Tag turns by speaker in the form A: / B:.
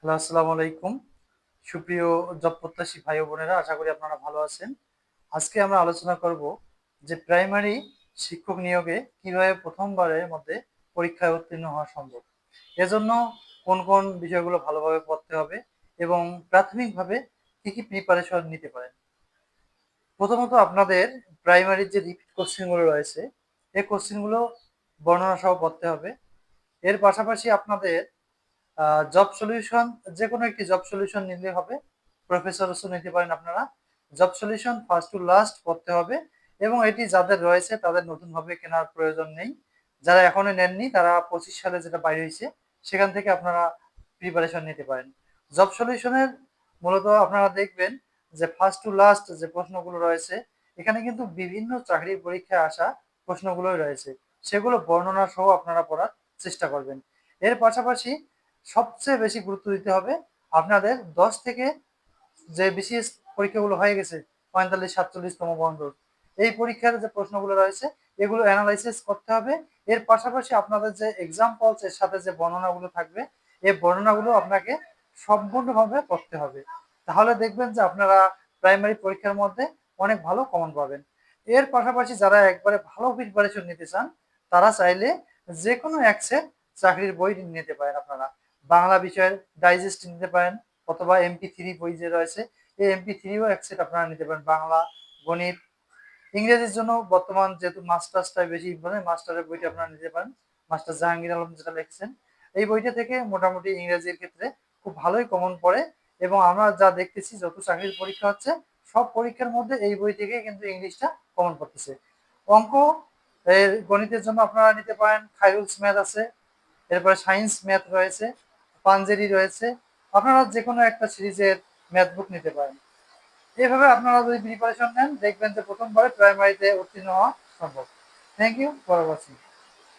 A: Hello, আসসালামু আলাইকুম। সুপ্রিয় জব প্রত্যাশী ভাই ও বোনেরা, আশা করি আপনারা ভালো আছেন। আজকে আমরা আলোচনা করব যে প্রাইমারি শিক্ষক নিয়োগে কিভাবে প্রথমবারের মধ্যে পরীক্ষায় উত্তীর্ণ হওয়া সম্ভব। এজন্য কোন কোন বিষয়গুলো ভালোভাবে পড়তে হবে এবং প্রাথমিকভাবে কি কি প্রিপারেশন নিতে পারেন। প্রথমত আপনাদের প্রাইমারির যে রিপিট কোশ্চেনগুলো রয়েছে, এই কোশ্চেনগুলো বর্ণনা সহ পড়তে হবে। এর পাশাপাশি আপনাদের জব সলিউশন, যে কোনো একটি জব সলিউশন নিলে হবে। প্রফেসরসও নিতে পারেন আপনারা। Job solution first to last পড়তে হবে এবং এটি যাদের রয়েছে তাদের নতুনভাবে কেনার প্রয়োজন নেই। যারা এখনো নেননি তারা 25 সালে যেটা বাইর হয়েছে সেখান থেকে আপনারা প্রিপারেশন নিতে পারেন। জব সলিউশনের মূলত আপনারা দেখবেন যে ফার্স্ট টু লাস্ট যে প্রশ্নগুলো রয়েছে, এখানে কিন্তু বিভিন্ন চাকরির পরীক্ষায় আসা প্রশ্নগুলোই রয়েছে। সেগুলো বর্ণনা সহ আপনারা পড়ার চেষ্টা করবেন। এর পাশাপাশি সবচেয়ে বেশি গুরুত্ব দিতে হবে আপনাদের 10 থেকে যে বিসিএস পরীক্ষাগুলো হয়ে গেছে, 45-47তম বন্ধর, এই পরীক্ষার যে প্রশ্নগুলো রয়েছে এগুলো অ্যানালাইসিস করতে হবে। এর পাশাপাশি আপনাদের যে এক্সাম্পলস এর সাথে যে বর্ণনাগুলো থাকবে, এই বর্ণনাগুলো আপনাকে সম্পূর্ণভাবে পড়তে হবে। তাহলে দেখবেন যে আপনারা প্রাইমারি পরীক্ষার মধ্যে অনেক ভালো কমন পাবেন। এর পাশাপাশি যারা একবারে ভালো প্রিপারেশন নিতে চান, তারা চাইলে যে কোনো এক সেট চাকরির বই নিতে পারেন আপনারা। বাংলা বিষয়ের ডাইজেস্ট নিতে পারেন, অথবা MP3 বই যে রয়েছে, এই MP3ও এক সেট আপনারা নিতে পারেন। বাংলা, গণিত, ইংরেজির জন্য বর্তমান যেহেতু মাস্টার্সটাই বেশি ইম্পর্টেন্ট, মাস্টারের বইটা আপনারা নিতে পারেন। মাস্টার জাহাঙ্গীর আলম যেটা লিখছেন, এই বইটা থেকে মোটামুটি ইংরেজির ক্ষেত্রে খুব ভালোই কমন পড়ে। এবং আমরা যা দেখতেছি যত চাকরির পরীক্ষা হচ্ছে, সব পরীক্ষার মধ্যে এই বই থেকে কিন্তু ইংলিশটা কমন পড়তেছে। অঙ্ক, এর গণিতের জন্য আপনারা নিতে পারেন খাইরুলস ম্যাথ আছে, এরপরে সায়েন্স ম্যাথ রয়েছে, পাঞ্জেরি রয়েছে। আপনারা যে কোনো একটা সিরিজের ম্যাথ বুক নিতে পারেন। এভাবে আপনারা যদি প্রিপারেশন নেন, দেখবেন যে প্রথমবারে প্রাইমারিতে উত্তীর্ণ হওয়া সম্ভব। Thank you for watching.